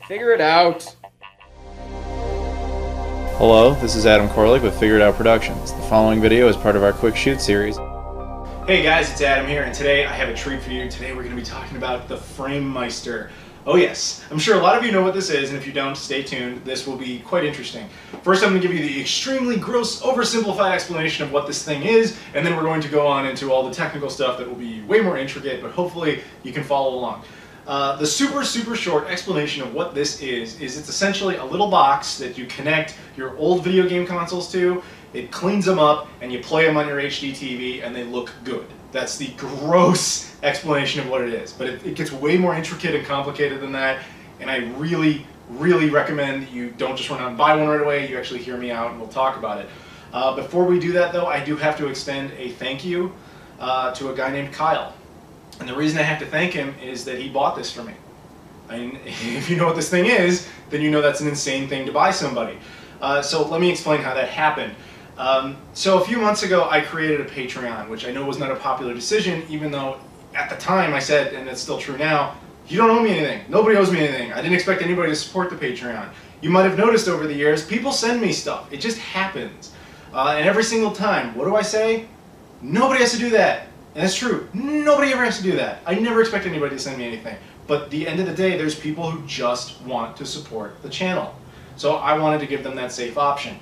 Figure it out. Hello, this is Adam Koralik with Figure It Out Productions. The following video is part of our Quick Shoot series. Hey guys, it's Adam here, and today I have a treat for you. Today we're going to be talking about the Framemeister. Oh yes, I'm sure a lot of you know what this is, and if you don't, stay tuned. This will be quite interesting. First, I'm going to give you the extremely gross, oversimplified explanation of what this thing is, and then we're going to go on into all the technical stuff that will be way more intricate, but hopefully you can follow along. The super short explanation of what this is it's essentially a little box that you connect your old video game consoles to. It cleans them up, and you play them on your HD TV, and they look good. That's the gross explanation of what it is. But it gets way more intricate and complicated than that, and I really recommend that you don't just run out and buy one right away. You actually hear me out, and we'll talk about it. Before we do that, though, I do have to extend a thank you to a guy named Kyle. And the reason I have to thank him is that he bought this for me. I mean, if you know what this thing is, then you know that's an insane thing to buy somebody. So let me explain how that happened. So a few months ago I created a Patreon, which I know was not a popular decision, even though at the time I said, and it's still true now, you don't owe me anything. Nobody owes me anything. I didn't expect anybody to support the Patreon. You might have noticed over the years, people send me stuff. It just happens. And every single time, what do I say? Nobody has to do that. And it's true. Nobody ever has to do that. I never expect anybody to send me anything. But at the end of the day, there's people who just want to support the channel. So I wanted to give them that safe option.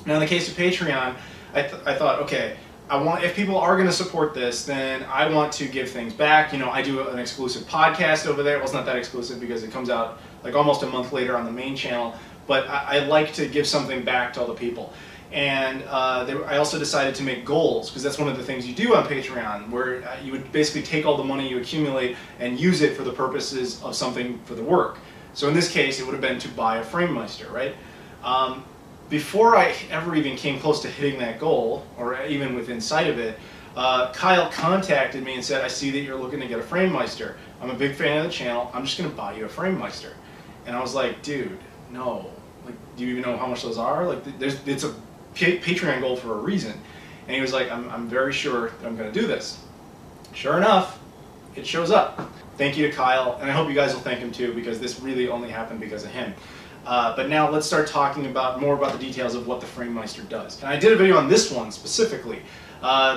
Now in the case of Patreon, I thought, okay, if people are going to support this, then I want to give things back. You know, I do an exclusive podcast over there. Well, it's not that exclusive because it comes out like almost a month later on the main channel. But I like to give something back to all the people. And I also decided to make goals, because that's one of the things you do on Patreon, where you would basically take all the money you accumulate and use it for the purposes of something for the work. So in this case, it would have been to buy a Framemeister, right? Before I ever even came close to hitting that goal, or even within sight of it, Kyle contacted me and said, I see that you're looking to get a Framemeister. I'm a big fan of the channel. I'm just going to buy you a Framemeister. And I was like, dude, no. Like, do you even know how much those are? Like, it's a Patreon goal for a reason. And he was like, I'm very sure that I'm going to do this. Sure enough, it shows up. Thank you to Kyle, and I hope you guys will thank him too, because this really only happened because of him. But now let's start talking more about the details of what the Framemeister does. And I did a video on this one specifically.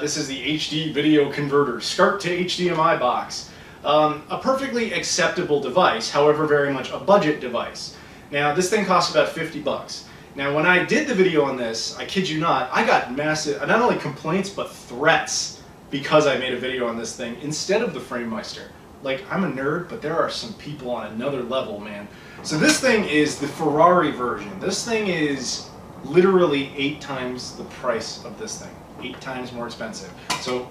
This is the HD video converter, SCART to HDMI box. A perfectly acceptable device, however very much a budget device. Now this thing costs about 50 bucks. Now when I did the video on this, I kid you not, I got massive, not only complaints, but threats because I made a video on this thing instead of the Framemeister. Like, I'm a nerd, but there are some people on another level, man. So this thing is the Ferrari version. This thing is literally 8 times the price of this thing. 8 times more expensive. So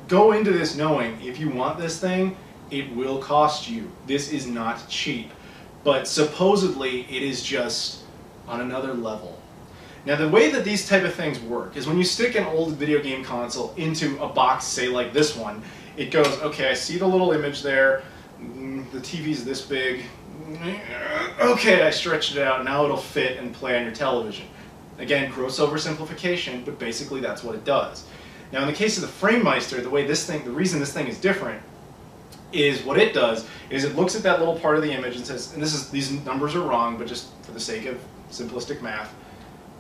go into this knowing if you want this thing, it will cost you. This is not cheap. But supposedly it is just on another level. Now the way that these type of things work is when you stick an old video game console into a box, say like this one, it goes, okay, I see the little image there, the TV's this big, okay, I stretched it out, now it'll fit and play on your television. Again, gross oversimplification, but basically that's what it does. Now in the case of the Framemeister, the reason this thing is different is what it does is it looks at that little part of the image and says, and these numbers are wrong, but just for the sake of simplistic math,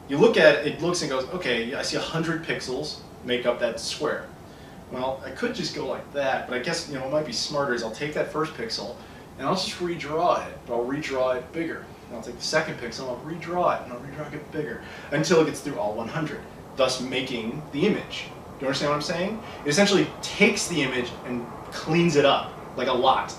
you look at it, it looks and goes, okay, I see 100 pixels make up that square. Well, I could just go like that, but I guess, you know, what might be smarter is I'll take that first pixel and I'll just redraw it, but I'll redraw it bigger. And I'll take the second pixel and I'll redraw it, and I'll redraw it bigger until it gets through all 100, thus making the image. Do you understand what I'm saying? It essentially takes the image and cleans it up, like a lot.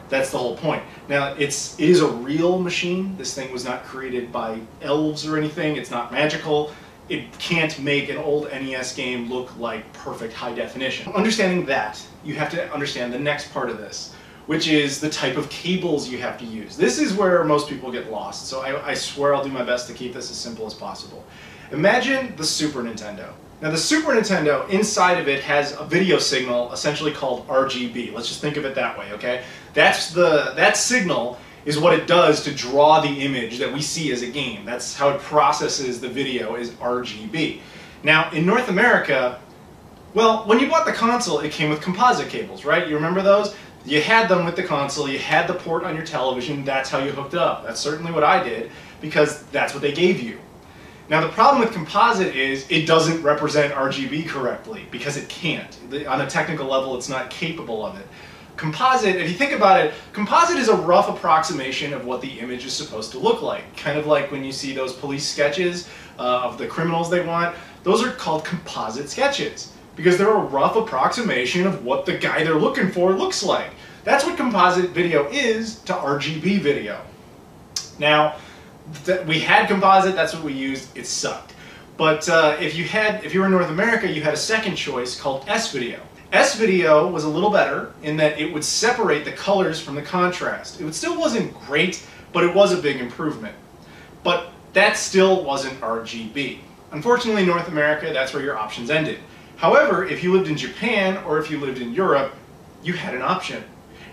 That's the whole point. Now, it is a real machine. This thing was not created by elves or anything. It's not magical. It can't make an old NES game look like perfect high definition. Understanding that, you have to understand the next part of this, which is the type of cables you have to use. This is where most people get lost, so I swear I'll do my best to keep this as simple as possible. Imagine the Super Nintendo. Now the Super Nintendo, inside of it has a video signal essentially called RGB. Let's just think of it that way, okay? That signal is what it does to draw the image that we see as a game. That's how it processes the video, is RGB. Now in North America, well, when you bought the console, it came with composite cables, right? You remember those? You had them with the console, you had the port on your television, that's how you hooked up. That's certainly what I did, because that's what they gave you. Now the problem with composite is it doesn't represent RGB correctly, because it can't. On a technical level, it's not capable of it. Composite, if you think about it, composite is a rough approximation of what the image is supposed to look like. Kind of like when you see those police sketches of the criminals they want. Those are called composite sketches, because they're a rough approximation of what the guy they're looking for looks like. That's what composite video is to RGB video. Now, we had composite, that's what we used, it sucked. But if you were in North America, you had a second choice called S-Video. S-Video was a little better in that it would separate the colors from the contrast. It still wasn't great, but it was a big improvement. But that still wasn't RGB. Unfortunately, in North America, that's where your options ended. However, if you lived in Japan or if you lived in Europe, you had an option.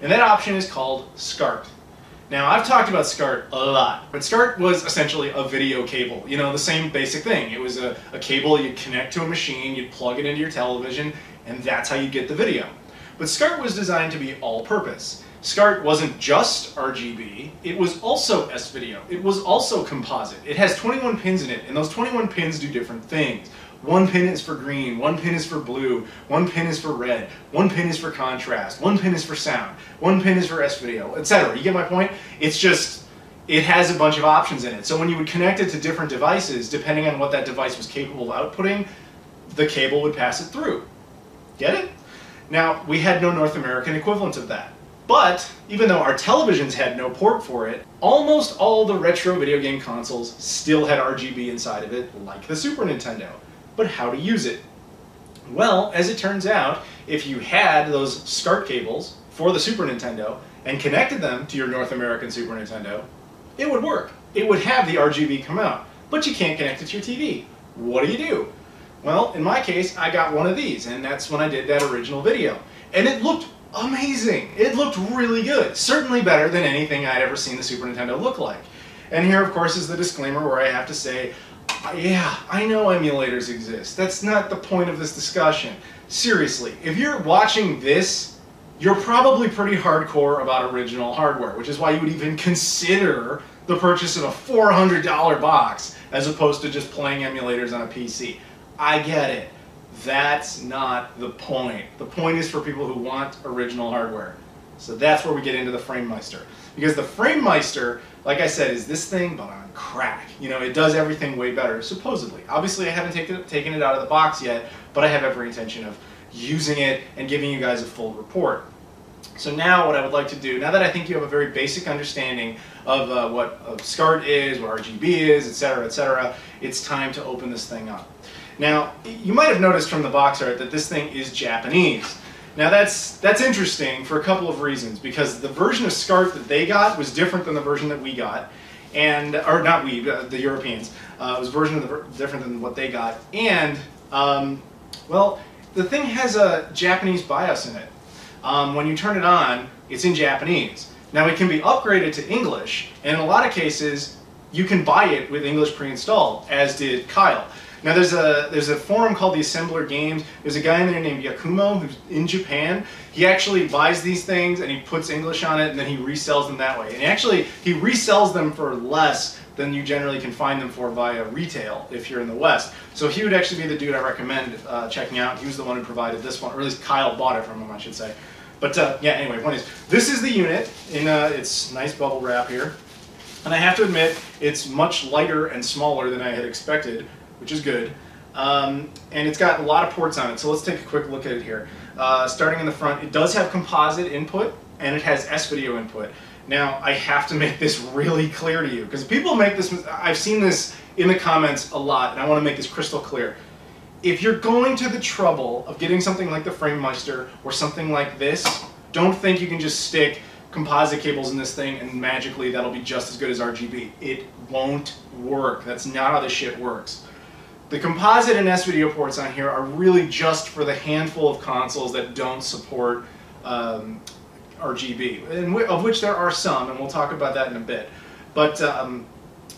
And that option is called SCART. Now, I've talked about SCART a lot, but SCART was essentially a video cable. You know, the same basic thing. It was a cable you'd connect to a machine, you'd plug it into your television, and that's how you get the video. But SCART was designed to be all-purpose. SCART wasn't just RGB, it was also S-Video. It was also composite. It has 21 pins in it, and those 21 pins do different things. One pin is for green, one pin is for blue, one pin is for red, one pin is for contrast, one pin is for sound, one pin is for S-Video, etc. You get my point? It's just, it has a bunch of options in it. So when you would connect it to different devices, depending on what that device was capable of outputting, the cable would pass it through. Get it? Now, we had no North American equivalent of that. But, even though our televisions had no port for it, almost all the retro video game consoles still had RGB inside of it, like the Super Nintendo. But how to use it? Well, as it turns out, if you had those SCART cables for the Super Nintendo and connected them to your North American Super Nintendo, it would work. It would have the RGB come out, but you can't connect it to your TV. What do? Well, in my case, I got one of these, and that's when I did that original video. And it looked amazing. It looked really good. Certainly better than anything I'd ever seen the Super Nintendo look like. And here, of course, is the disclaimer where I have to say, yeah, I know emulators exist. That's not the point of this discussion. Seriously, if you're watching this, you're probably pretty hardcore about original hardware, which is why you would even consider the purchase of a $400 box as opposed to just playing emulators on a PC. I get it. That's not the point. The point is for people who want original hardware. So that's where we get into the Framemeister. Because the Framemeister, like I said, is this thing but on crack. You know, it does everything way better, supposedly. Obviously, I haven't taken it out of the box yet, but I have every intention of using it and giving you guys a full report. So now what I would like to do, now that I think you have a very basic understanding of what SCART is, what RGB is, etc., it's time to open this thing up. Now, you might have noticed from the box art that this thing is Japanese. Now that's interesting for a couple of reasons, because the version of SCART that they got was different than the version that we got, and, or not we, the Europeans. It was a version different than what they got, and, well, the thing has a Japanese BIOS in it. When you turn it on, it's in Japanese. Now it can be upgraded to English, and in a lot of cases, you can buy it with English pre-installed, as did Kyle. Now there's a forum called the Assembler Games. There's a guy in there named Yakumo who's in Japan. He actually buys these things and he puts English on it and then he resells them that way. And actually he resells them for less than you generally can find them for via retail if you're in the West. So he would actually be the dude I recommend checking out. He was the one who provided this one, or at least Kyle bought it from him, I should say. But yeah, anyway, point is, this is the unit in its nice bubble wrap here. And I have to admit, it's much lighter and smaller than I had expected, which is good. And it's got a lot of ports on it, so let's take a quick look at it here. Starting in the front, it does have composite input, and it has S-Video input. Now, I have to make this really clear to you, because people make this, I've seen this in the comments a lot, and I want to make this crystal clear. If you're going to the trouble of getting something like the Framemeister, or something like this, don't think you can just stick composite cables in this thing and magically that'll be just as good as RGB. It won't work. That's not how this shit works. The composite and S-Video ports on here are really just for the handful of consoles that don't support RGB, and of which there are some, and we'll talk about that in a bit. But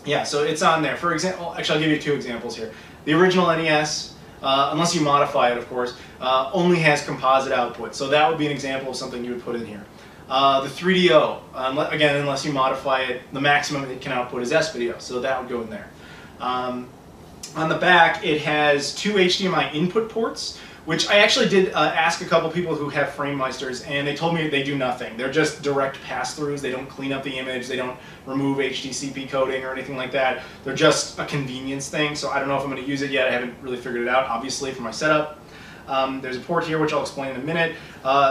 yeah, so it's on there. For example, actually I'll give you two examples here. The original NES, unless you modify it of course, only has composite output. So that would be an example of something you would put in here. The 3DO, again, unless you modify it, the maximum it can output is S-video, so that would go in there. On the back, it has 2 HDMI input ports, which I actually did ask a couple people who have Framemeisters, and they told me they do nothing. They're just direct pass-throughs. They don't clean up the image. They don't remove HDCP coding or anything like that. They're just a convenience thing, so I don't know if I'm going to use it yet. I haven't really figured it out, obviously, for my setup. There's a port here, which I'll explain in a minute.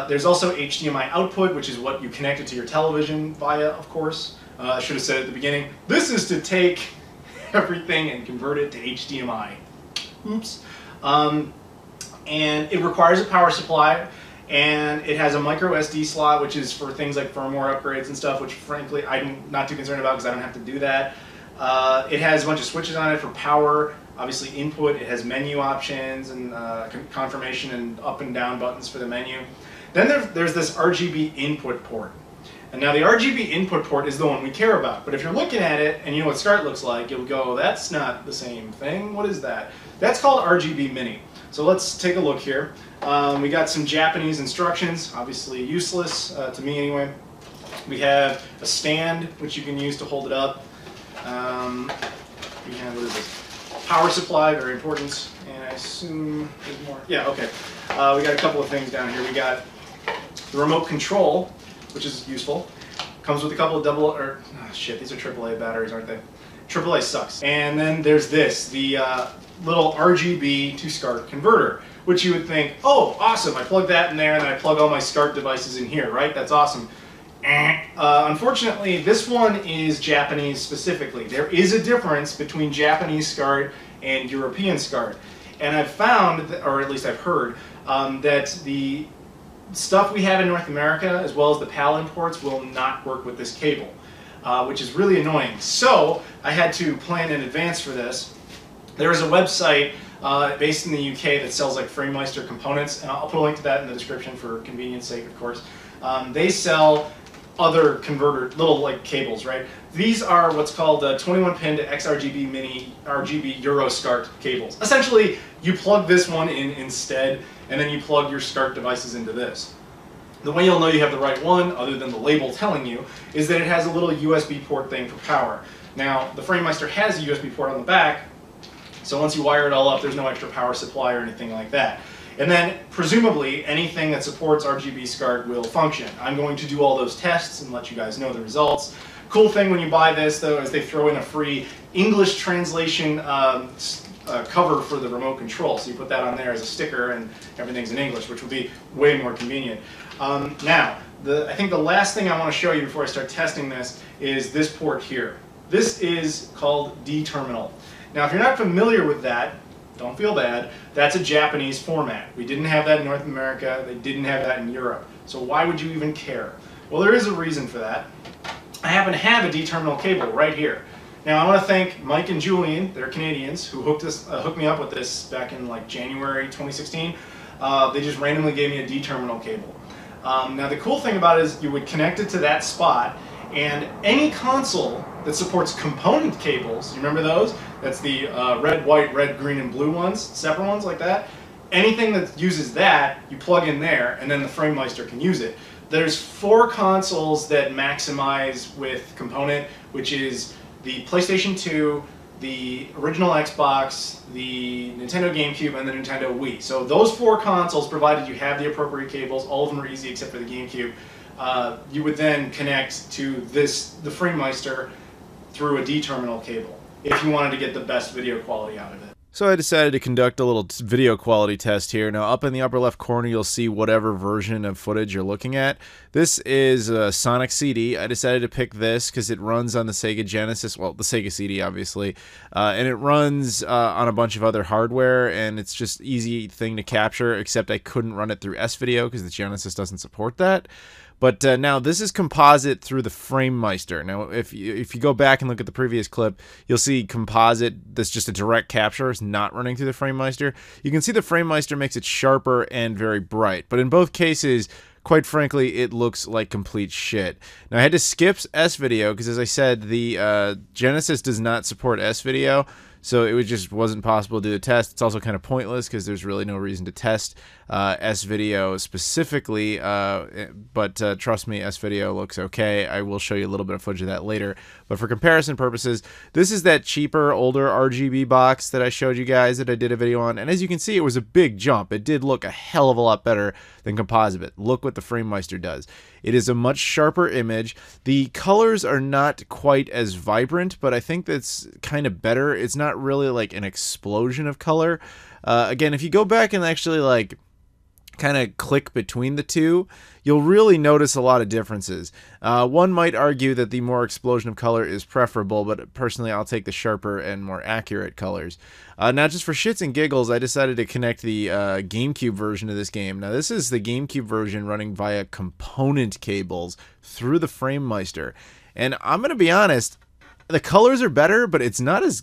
There's also HDMI output, which is what you connect it to your television via, of course. I should have said at the beginning, this is to take everything and convert it to HDMI. Oops. And it requires a power supply, and it has a micro SD slot, which is for things like firmware upgrades and stuff, which frankly I'm not too concerned about because I don't have to do that. It has a bunch of switches on it for power, obviously input. It has menu options and confirmation and up and down buttons for the menu. Then there's this RGB input port. And now the RGB input port is the one we care about. But if you're looking at it and you know what SCART looks like, you'll go, that's not the same thing. What is that? That's called RGB-Mini. So let's take a look here. We got some Japanese instructions, obviously useless to me anyway. We have a stand, which you can use to hold it up. We have, what is this? Power supply, very important. And I assume there's more. Yeah, okay. We got a couple of things down here. We got the remote control, which is useful. Comes with a couple of shit, these are AAA batteries, aren't they? AAA sucks. And then there's this, the little RGB to SCART converter, which you would think, oh, awesome, I plug that in there and then I plug all my SCART devices in here, right? That's awesome. Unfortunately, this one is Japanese specifically. There is a difference between Japanese SCART and European SCART. And I've found, or at least I've heard, that the stuff we have in North America, as well as the PAL imports, will not work with this cable, which is really annoying. So I had to plan in advance for this. There is a website based in the UK that sells like Framemeister components, and I'll put a link to that in the description for convenience sake, of course. They sell other converter, little like cables, right? These are what's called 21-pin to XRGB-Mini RGB Euro SCART cables. Essentially, you plug this one in instead, and then you plug your SCART devices into this. The way you'll know you have the right one, other than the label telling you, is that it has a little USB port thing for power. Now, the Framemeister has a USB port on the back, so once you wire it all up, there's no extra power supply or anything like that. And then, presumably, anything that supports RGB SCART will function. I'm going to do all those tests and let you guys know the results. Cool thing when you buy this, though, is they throw in a free English translation cover for the remote control. So you put that on there as a sticker and everything's in English, which will be way more convenient. Now, I think the last thing I want to show you before I start testing this is this port here. This is called D-terminal. Now, if you're not familiar with that, don't feel bad. That's a Japanese format. We didn't have that in North America. They didn't have that in Europe. So why would you even care? Well, there is a reason for that. I happen to have a D-terminal cable right here. Now, I want to thank Mike and Julian, they're Canadians, who hooked me up with this back in like January 2016. They just randomly gave me a D-terminal cable. Now, the cool thing about it is you would connect it to that spot, and any console that supports component cables, you remember those? That's the red, white, red, green, and blue ones, separate ones like that. Anything that uses that, you plug in there, and then the Framemeister can use it. There's 4 consoles that maximize with component, which is the PlayStation 2, the original Xbox, the Nintendo GameCube, and the Nintendo Wii. So those 4 consoles, provided you have the appropriate cables, all of them are easy except for the GameCube, you would then connect to the Framemeister through a D-terminal cable if you wanted to get the best video quality out of it. So I decided to conduct a little video quality test here. Now up in the upper left corner you'll see whatever version of footage you're looking at. This is a Sonic CD. I decided to pick this because it runs on the Sega Genesis, well the Sega CD obviously, and it runs on a bunch of other hardware, and it's just easy thing to capture, except I couldn't run it through S-Video because the Genesis doesn't support that. But now this is composite through the Framemeister. Now if you go back and look at the previous clip, you'll see composite that's just a direct capture. It's not running through the Framemeister. You can see the Framemeister makes it sharper and very bright. But in both cases, quite frankly, it looks like complete shit. Now I had to skip S-Video because, as I said, the Genesis does not support S-Video. so it just wasn't possible to do the test. It's also kind of pointless because there's really no reason to test S-Video specifically, but trust me, S-Video looks okay. I will show you a little bit of footage of that later, but for comparison purposes, this is that cheaper, older RGB box that I showed you guys that I did a video on, and as you can see, it was a big jump. It did look a hell of a lot better than composite. Look what the Framemeister does. It is a much sharper image. The colors are not quite as vibrant, but I think that's kind of better. It's not really like an explosion of color. Again, if you go back and actually like kind of click between the two, you'll really notice a lot of differences. One might argue that the more explosion of color is preferable, but personally I'll take the sharper and more accurate colors. Now, just for shits and giggles, I decided to connect the GameCube version of this game. Now, this is the GameCube version running via component cables through the Framemeister. And I'm going to be honest, the colors are better, but it's not as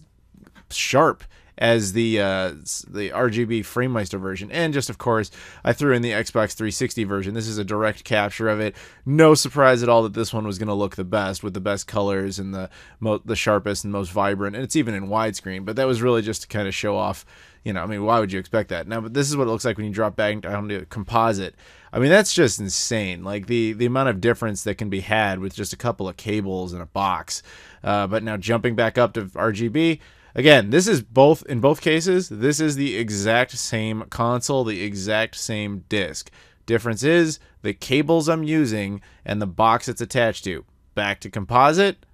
sharp as the RGB Framemeister version. And just, of course, I threw in the Xbox 360 version. This is a direct capture of it. No surprise at all that this one was going to look the best, with the best colors and the sharpest and most vibrant, and it's even in widescreen. But that was really just to kind of show off, you know, I mean, why would you expect that? Now, but this is what it looks like when you drop back down to composite. I mean, that's just insane. Like, the amount of difference that can be had with just a couple of cables in a box. But now jumping back up to RGB, again, this is in both cases, this is the exact same console, the exact same disc. Difference is the cables I'm using and the box it's attached to. Back to composite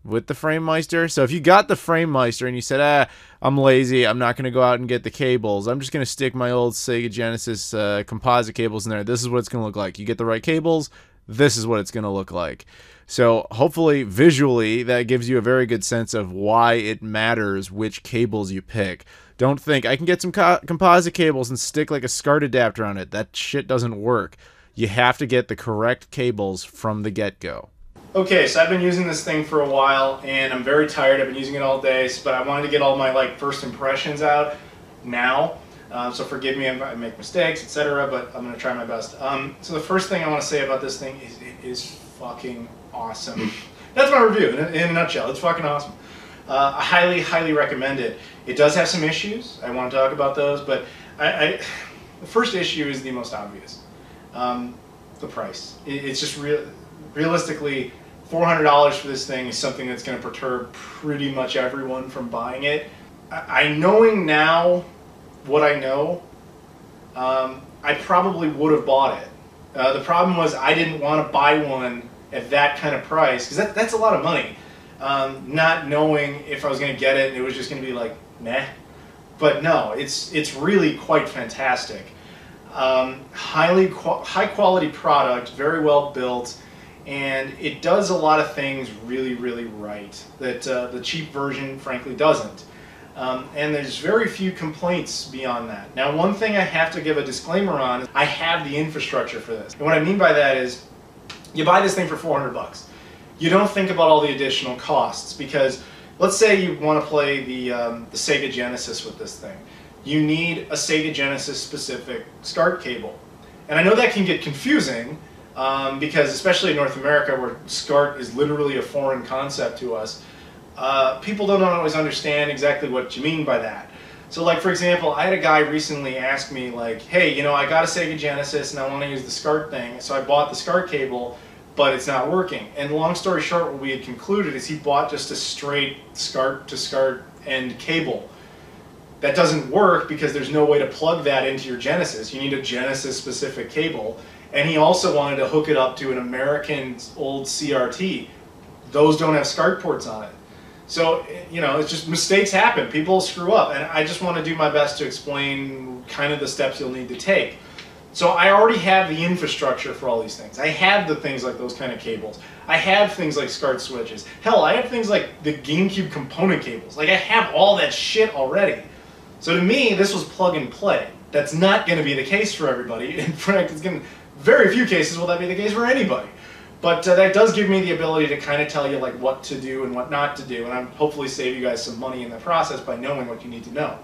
with the Framemeister. So if you got the Framemeister and you said, I'm lazy, I'm not going to go out and get the cables, I'm just going to stick my old Sega Genesis composite cables in there, this is what it's going to look like. You get the right cables, this is what it's going to look like. So hopefully visually that gives you a very good sense of why it matters which cables you pick. Don't think I can get some composite cables and stick like a SCART adapter on it. That shit doesn't work. You have to get the correct cables from the get-go. Okay, so I've been using this thing for a while and I'm very tired. I've been using it all day, but I wanted to get all my first impressions out now. So forgive me if I make mistakes, etc., but I'm going to try my best. So the first thing I want to say about this thing is it is fucking awesome. That's my review in a nutshell. It's fucking awesome. I highly recommend it. It does have some issues. I want to talk about those, but the first issue is the most obvious. The price. It's just realistically, $400 for this thing is something that's going to perturb pretty much everyone from buying it. Knowing now what I know, I probably would have bought it. The problem was I didn't want to buy one at that kind of price, because that's a lot of money. Not knowing if I was going to get it, and it was just going to be like, meh. But no, it's really quite fantastic. High quality product, very well built, and it does a lot of things really right that the cheap version frankly doesn't. And there's very few complaints beyond that. Now, one thing I have to give a disclaimer on is I have the infrastructure for this. And what I mean by that is, you buy this thing for 400 bucks. You don't think about all the additional costs, because let's say you want to play the Sega Genesis with this thing. You need a Sega Genesis specific SCART cable. And I know that can get confusing, because especially in North America, where SCART is literally a foreign concept to us, people don't always understand exactly what you mean by that. So like, for example, I had a guy recently ask me like, hey, you know, I got a Sega Genesis and I want to use the SCART thing, so I bought the SCART cable, but it's not working. And long story short, what we had concluded is he bought just a straight SCART to SCART end cable. That doesn't work because there's no way to plug that into your Genesis. You need a Genesis specific cable. And he also wanted to hook it up to an American old CRT. Those don't have SCART ports on it. So, you know, it's just mistakes happen. People screw up. And I just want to do my best to explain kind of the steps you'll need to take. So I already have the infrastructure for all these things. I have the things like those kind of cables. I have things like SCART switches. Hell, I have things like the GameCube component cables. Like, I have all that shit already. So to me, this was plug and play. That's not going to be the case for everybody. In fact, very few cases will that be the case for anybody. But that does give me the ability to kind of tell you like what to do and what not to do, and I'm hopefully save you guys some money in the process by knowing what you need to know.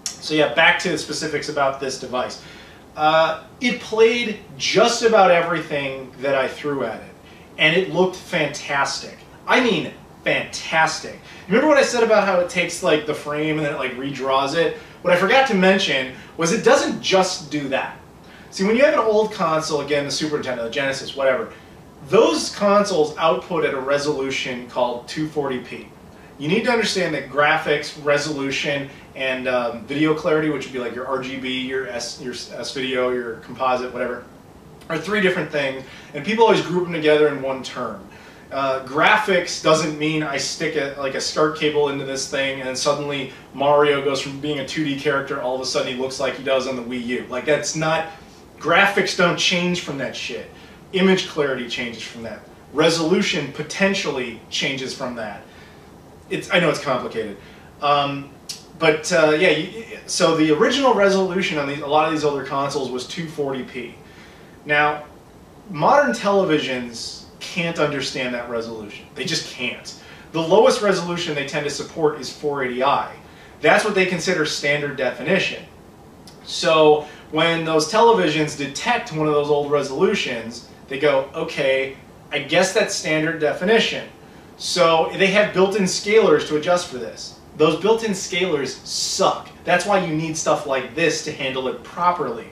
So yeah, back to the specifics about this device. It played just about everything that I threw at it, and it looked fantastic. I mean, fantastic. Remember what I said about how it takes like the frame and then it like redraws it? What I forgot to mention was it doesn't just do that. See, when you have an old console, again, the Super Nintendo, the Genesis, whatever, those consoles output at a resolution called 240p. You need to understand that graphics, resolution, and video clarity, which would be like your RGB, your S-video, your composite, whatever, are three different things, and people always group them together in one term. Graphics doesn't mean I stick a SCART cable into this thing and suddenly Mario goes from being a 2D character, all of a sudden he looks like he does on the Wii U. Like, that's not, graphics don't change from that shit. Image clarity changes from that. Resolution potentially changes from that. I know it's complicated. Yeah, so the original resolution on a lot of these older consoles was 240p. Now, modern televisions can't understand that resolution. They just can't. The lowest resolution they tend to support is 480i. That's what they consider standard definition. So when those televisions detect one of those old resolutions, they go, okay, I guess that's standard definition. So they have built-in scalers to adjust for this. Those built-in scalers suck. That's why you need stuff like this to handle it properly.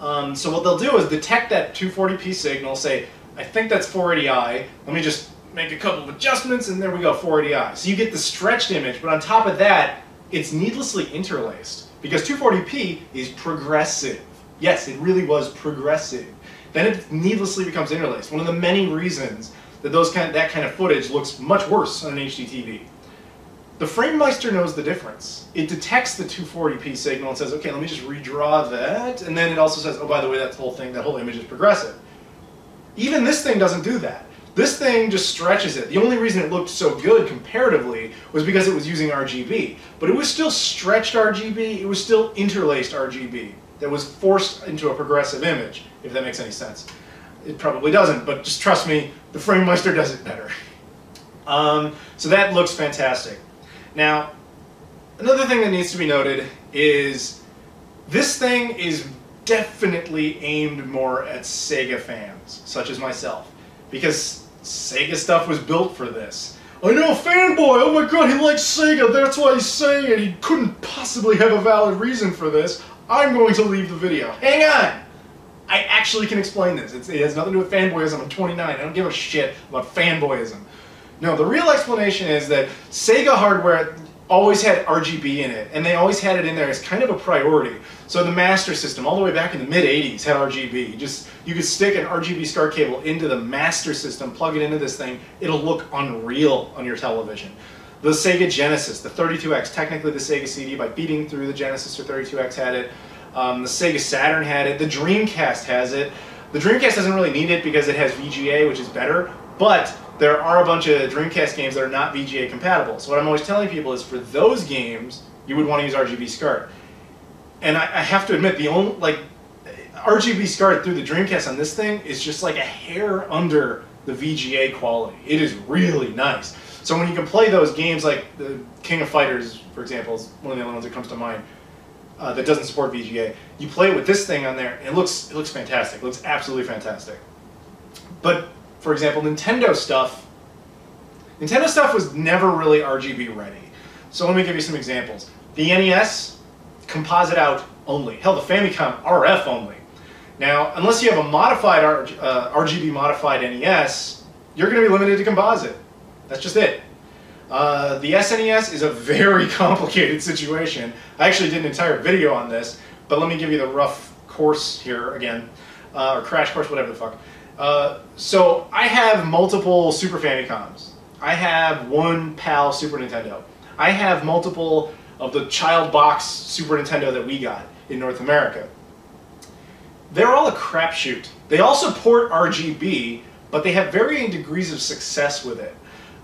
So what they'll do is detect that 240p signal, say, I think that's 480i, let me just make a couple of adjustments, and there we go, 480i. So you get the stretched image, but on top of that, it's needlessly interlaced, because 240p is progressive. Yes, it really was progressive. Then it needlessly becomes interlaced. One of the many reasons that that kind of footage looks much worse on an HD TV. The Framemeister knows the difference. It detects the 240p signal and says, okay, let me just redraw that, and then it also says, oh, by the way, that whole image is progressive. Even this thing doesn't do that. This thing just stretches it. The only reason it looked so good comparatively was because it was using RGB. But it was still stretched RGB, it was still interlaced RGB that was forced into a progressive image, if that makes any sense. It probably doesn't, but just trust me, the Framemeister does it better. So that looks fantastic. Now, another thing that needs to be noted is this thing is definitely aimed more at Sega fans, such as myself, because Sega stuff was built for this. I know, fanboy, oh my god, he likes Sega, that's why he's saying it, he couldn't possibly have a valid reason for this. I'm going to leave the video. Hang on! I actually can explain this. It has nothing to do with fanboyism. I'm 29, I don't give a shit about fanboyism. No, the real explanation is that Sega hardware always had RGB in it, and they always had it in there as kind of a priority. So the Master System, all the way back in the mid-80s, had RGB. You could stick an RGB SCART cable into the Master System, plug it into this thing, it'll look unreal on your television. The Sega Genesis, the 32X, technically the Sega CD, by beating through the Genesis or 32X had it. The Sega Saturn had it. The Dreamcast has it. The Dreamcast doesn't really need it because it has VGA, which is better, but there are a bunch of Dreamcast games that are not VGA compatible. So what I'm always telling people is for those games, you would want to use RGB SCART. And I have to admit, the only, like, RGB SCART through the Dreamcast on this thing is just like a hair under the VGA quality. It is really nice. So when you can play those games like the King of Fighters, for example, is one of the only ones that comes to mind, that doesn't support VGA, you play it with this thing on there, and it looks fantastic. It looks absolutely fantastic. But for example, Nintendo stuff was never really RGB ready. So let me give you some examples. The NES, composite out only. Hell, the Famicom, RF only. Now, unless you have a modified RGB modified NES, you're going to be limited to composite. That's just it. The SNES is a very complicated situation. I actually did an entire video on this, but let me give you the rough course here again, or crash course, whatever the fuck. So I have multiple Super Famicoms. I have one PAL Super Nintendo. I have multiple of the child box Super Nintendo that we got in North America. They're all a crapshoot. They all support RGB, but they have varying degrees of success with it.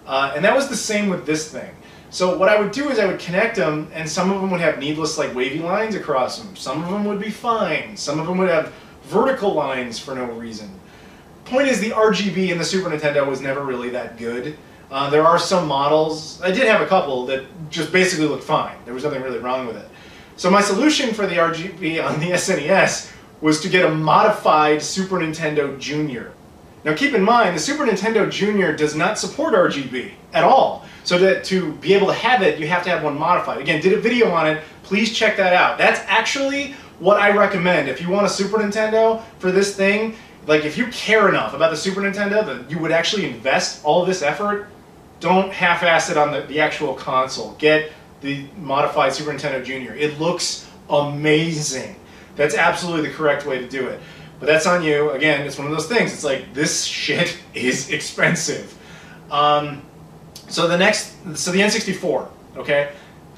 And that was the same with this thing. So what I would do is I would connect them, and some of them would have needless like wavy lines across them. Some of them would be fine. Some of them would have vertical lines for no reason. Point is, the RGB in the Super Nintendo was never really that good. There are some models, I did have a couple, that just basically looked fine. There was nothing really wrong with it. So my solution for the RGB on the SNES was to get a modified Super Nintendo Junior. Now keep in mind, the Super Nintendo Junior does not support RGB at all. So that to be able to have it, you have to have one modified. Again, did a video on it, please check that out. That's actually what I recommend. If you want a Super Nintendo for this thing, like if you care enough about the Super Nintendo that you would actually invest all of this effort, don't half-ass it on the actual console. Get the modified Super Nintendo Junior. It looks amazing. That's absolutely the correct way to do it. But that's on you. Again, it's one of those things. It's like, this shit is expensive. So the N64, okay?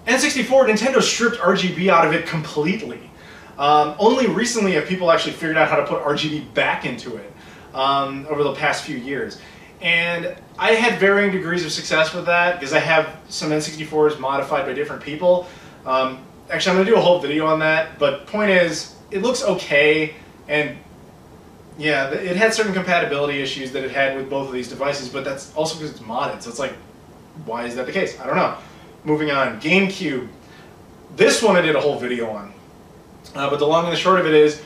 N64, Nintendo stripped RGB out of it completely. Only recently have people actually figured out how to put RGB back into it over the past few years. And I had varying degrees of success with that because I have some N64s modified by different people. Actually, I'm going to do a whole video on that, but point is, it looks okay, and yeah, it had certain compatibility issues that it had with both of these devices, but that's also because it's modded, so it's like, why is that the case? I don't know. Moving on, GameCube. This one I did a whole video on, but the long and the short of it is,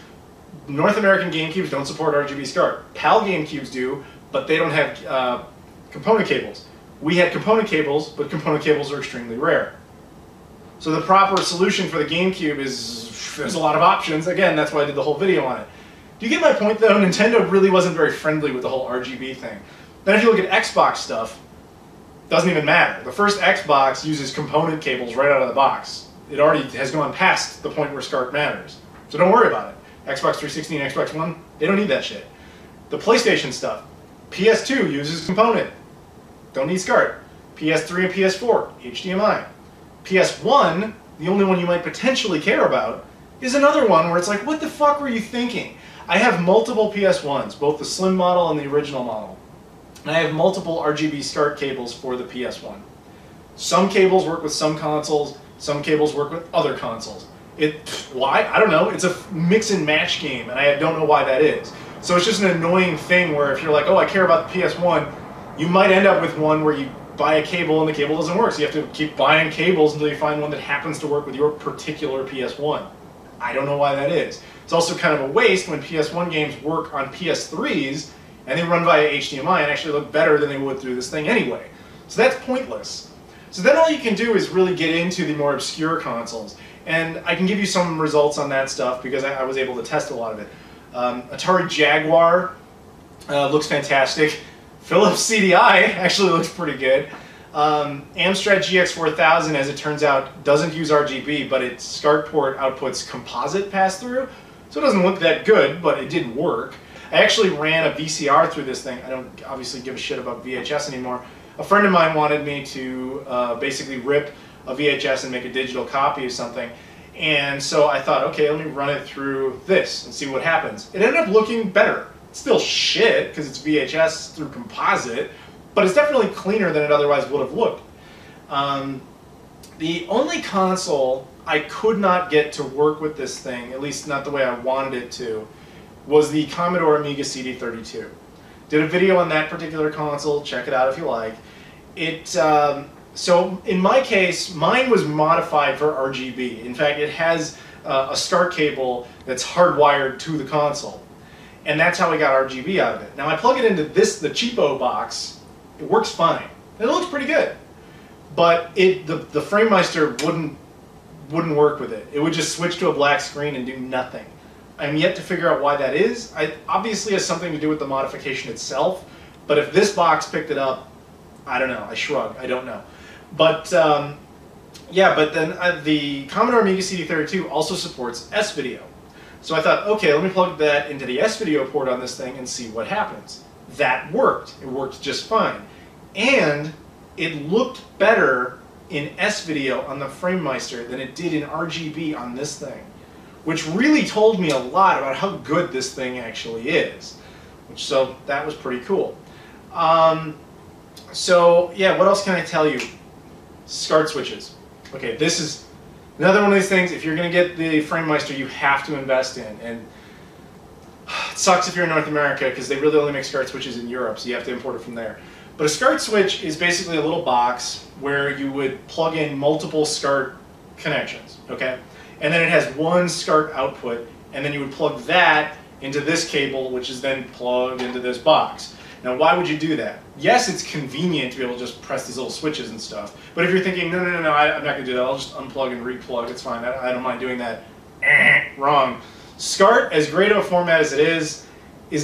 North American GameCubes don't support RGB SCART. PAL GameCubes do, but they don't have component cables. We had component cables, but component cables are extremely rare. So the proper solution for the GameCube is, there's a lot of options. Again, that's why I did the whole video on it. Do you get my point though? Nintendo really wasn't very friendly with the whole RGB thing. Then if you look at Xbox stuff, doesn't even matter. The first Xbox uses component cables right out of the box. It already has gone past the point where SCART matters. So don't worry about it. Xbox 360 and Xbox One, they don't need that shit. The PlayStation stuff, PS2 uses component. Don't need SCART. PS3 and PS4, HDMI. PS1, the only one you might potentially care about, is another one where it's like, what the fuck were you thinking? I have multiple PS1s, both the slim model and the original model. And I have multiple RGB SCART cables for the PS1. Some cables work with some consoles, some cables work with other consoles. Why? I don't know. It's a mix and match game, and I don't know why that is. So it's just an annoying thing where if you're like, oh, I care about the PS1, you might end up with one where you buy a cable and the cable doesn't work. So you have to keep buying cables until you find one that happens to work with your particular PS1. I don't know why that is. It's also kind of a waste when PS1 games work on PS3s and they run via HDMI and actually look better than they would through this thing anyway. So that's pointless. So then all you can do is really get into the more obscure consoles. And I can give you some results on that stuff because I was able to test a lot of it. Atari Jaguar looks fantastic. Philips CDI actually looks pretty good. Amstrad GX4000, as it turns out, doesn't use RGB, but its SCART port outputs composite pass-through. So it doesn't look that good, but it did work. I actually ran a VCR through this thing. I don't obviously give a shit about VHS anymore. A friend of mine wanted me to basically rip a VHS and make a digital copy of something. And so I thought, okay, let me run it through this and see what happens. It ended up looking better. It's still shit because it's VHS through composite, but it's definitely cleaner than it otherwise would have looked. The only console I could not get to work with this thing, at least not the way I wanted it to, was the Commodore Amiga CD32. Did a video on that particular console, check it out if you like. So in my case, mine was modified for RGB. In fact, it has a SCART cable that's hardwired to the console. And that's how we got RGB out of it. Now I plug it into the cheapo box, it works fine. It looks pretty good. But the Framemeister wouldn't work with it. It would just switch to a black screen and do nothing. I'm yet to figure out why that is. It obviously has something to do with the modification itself, but if this box picked it up, I don't know, I shrug, I don't know. But yeah, but then the Commodore Amiga CD32 also supports S-Video. So I thought, okay, let me plug that into the S-Video port on this thing and see what happens. That worked. It worked just fine. And it looked better in S-Video on the Framemeister than it did in RGB on this thing, which really told me a lot about how good this thing actually is. So that was pretty cool. So yeah, what else can I tell you? SCART switches. Okay, this is another one of these things, if you're going to get the Framemeister, you have to invest in. And it sucks if you're in North America because they really only make SCART switches in Europe, so you have to import it from there. But a SCART switch is basically a little box where you would plug in multiple SCART connections, okay? And then it has one SCART output, and then you would plug that into this cable, which is then plugged into this box. Now, why would you do that? Yes, it's convenient to be able to just press these little switches and stuff, but if you're thinking, no, I'm not going to do that, I'll just unplug and replug, it's fine, I don't mind doing that. Wrong. SCART, as great of a format as it is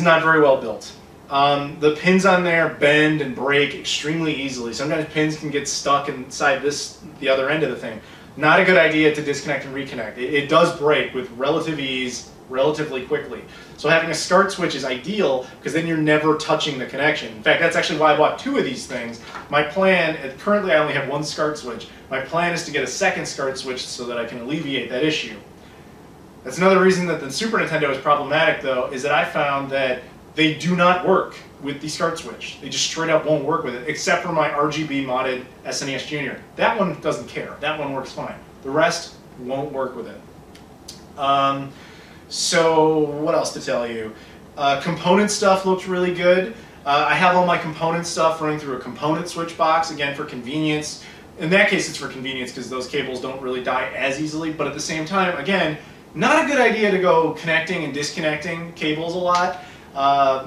not very well built. The pins on there bend and break extremely easily. Sometimes pins can get stuck inside the other end of the thing. Not a good idea to disconnect and reconnect. It does break with relative ease, relatively quickly. So having a SCART switch is ideal because then you're never touching the connection. In fact, that's actually why I bought 2 of these things. My plan, currently I only have 1 SCART switch. My plan is to get a second SCART switch so that I can alleviate that issue. That's another reason that the Super Nintendo is problematic, though, is that I found that they do not work with the SCART switch. They just straight up won't work with it, except for my RGB modded SNES Junior. That one doesn't care. That one works fine. The rest won't work with it. So what else to tell you? Component stuff looks really good. I have all my component stuff running through a component switch box, again for convenience. In that case it's for convenience because those cables don't really die as easily, but at the same time, again, not a good idea to go connecting and disconnecting cables a lot.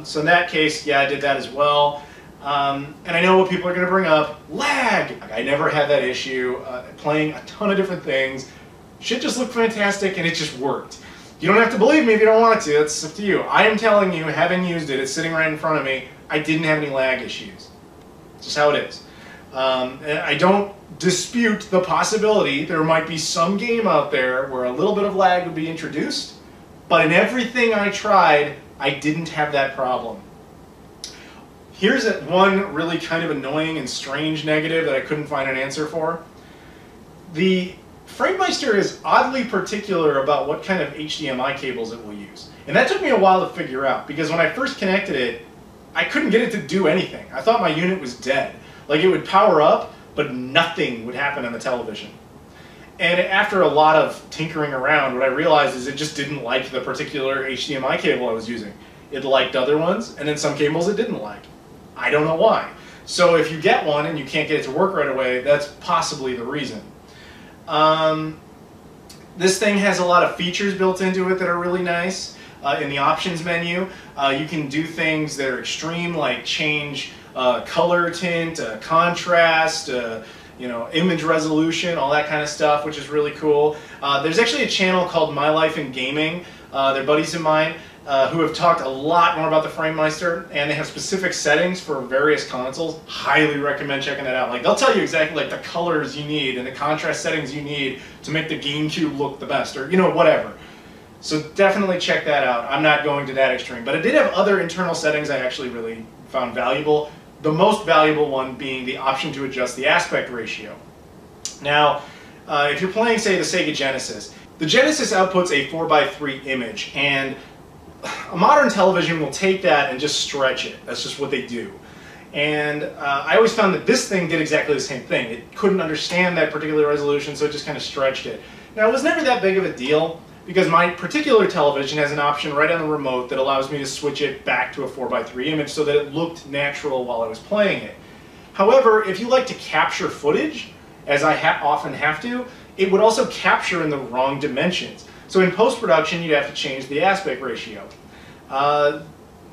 So in that case, yeah, I did that as well. And I know what people are going to bring up, lag! I never had that issue, playing a ton of different things. Shit just looked fantastic and it just worked. You don't have to believe me if you don't want to, it's up to you. I am telling you, having used it, it's sitting right in front of me, I didn't have any lag issues. It's just how it is. And I don't dispute the possibility there might be some game out there where a little bit of lag would be introduced, but in everything I tried, I didn't have that problem. Here's one really kind of annoying and strange negative that I couldn't find an answer for. The Framemeister is oddly particular about what kind of HDMI cables it will use. And that took me a while to figure out, because when I first connected it, I couldn't get it to do anything. I thought my unit was dead. Like it would power up, but nothing would happen on the television. And after a lot of tinkering around, what I realized is it just didn't like the particular HDMI cable I was using. It liked other ones, and then some cables it didn't like. I don't know why. So if you get one and you can't get it to work right away, that's possibly the reason. This thing has a lot of features built into it that are really nice. In the options menu, you can do things that are extreme, like change color tint, contrast, you know, image resolution, all that kind of stuff, which is really cool. There's actually a channel called My Life in Gaming. They're buddies of mine who have talked a lot more about the Framemeister, and they have specific settings for various consoles. Highly recommend checking that out. Like, they'll tell you exactly like the colors you need and the contrast settings you need to make the GameCube look the best, or you know, whatever. So definitely check that out. I'm not going to that extreme, but it did have other internal settings I actually really found valuable. The most valuable one being the option to adjust the aspect ratio. Now, if you're playing, say, the Sega Genesis, the Genesis outputs a 4:3 image, and a modern television will take that and just stretch it. That's just what they do. And I always found that this thing did exactly the same thing. It couldn't understand that particular resolution, so it just kind of stretched it. Now, it was never that big of a deal, because my particular television has an option right on the remote that allows me to switch it back to a 4:3 image so that it looked natural while I was playing it. However, if you like to capture footage, as I often have to, it would also capture in the wrong dimensions. So in post-production, you'd have to change the aspect ratio.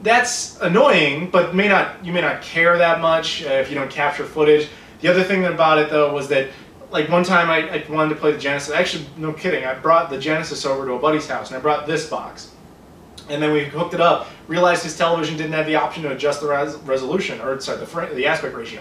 That's annoying, but you may not care that much if you don't capture footage. The other thing about it, though, was that like one time I wanted to play the Genesis. Actually, no kidding, I brought the Genesis over to a buddy's house, and I brought this box. And then we hooked it up, realized his television didn't have the option to adjust the resolution, or sorry, the aspect ratio.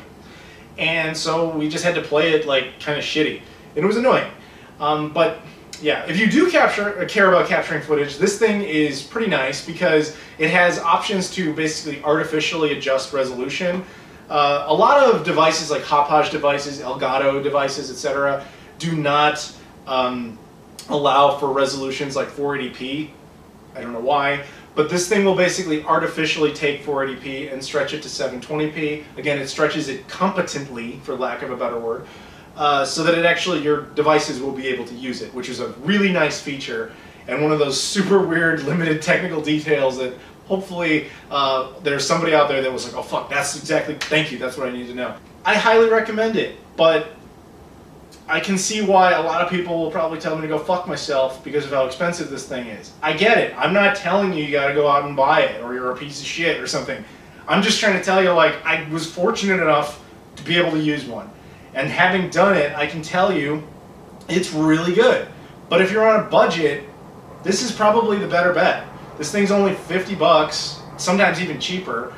And so we just had to play it like kind of shitty. And it was annoying. But yeah, if you do care about capturing footage, this thing is pretty nice because it has options to basically artificially adjust resolution. A lot of devices like Hauppauge devices, Elgato devices, etc. do not allow for resolutions like 480p. I don't know why, but this thing will basically artificially take 480p and stretch it to 720p. Again, it stretches it competently, for lack of a better word, so that it actually, your devices will be able to use it, which is a really nice feature and one of those super weird limited technical details that hopefully there's somebody out there that was like, oh fuck, that's exactly, thank you, that's what I need to know. I highly recommend it, but I can see why a lot of people will probably tell me to go fuck myself because of how expensive this thing is. I get it. I'm not telling you gotta go out and buy it or you're a piece of shit or something. I'm just trying to tell you, like, I was fortunate enough to be able to use one. And having done it, I can tell you it's really good. But if you're on a budget, this is probably the better bet. This thing's only 50 bucks, sometimes even cheaper.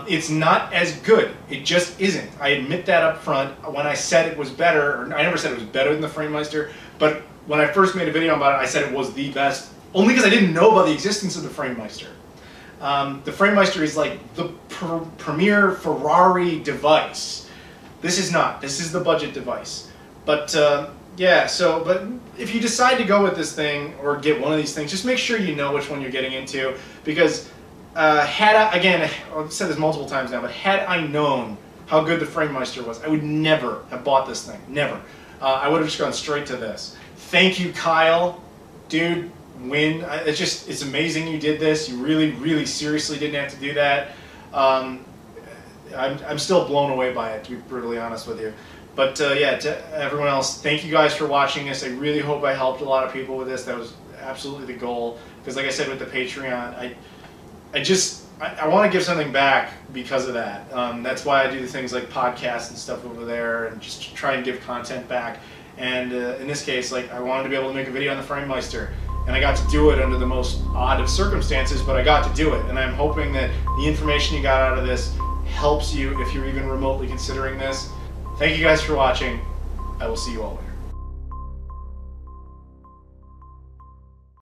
It's not as good. It just isn't. I admit that up front. When I said it was better, or I never said it was better than the Framemeister, but when I first made a video about it, I said it was the best, only because I didn't know about the existence of the Framemeister. The Framemeister is like the premier Ferrari device. This is not. This is the budget device. But yeah, so, but if you decide to go with this thing or get one of these things, just make sure you know which one you're getting into, because again, I've said this multiple times now, but had I known how good the Framemeister was, I would never have bought this thing. Never. I would have just gone straight to this. Thank you, Kyle. Dude, win. It's amazing you did this. You really, really seriously didn't have to do that. I'm still blown away by it, to be brutally honest with you. But yeah, to everyone else, thank you guys for watching this. I really hope I helped a lot of people with this. That was absolutely the goal. Because like I said with the Patreon, I want to give something back because of that. That's why I do things like podcasts and stuff over there, and just try and give content back. And in this case, like, I wanted to be able to make a video on the Framemeister, and I got to do it under the most odd of circumstances, but I got to do it. And I'm hoping that the information you got out of this helps you if you're even remotely considering this. Thank you guys for watching. I will see you all later.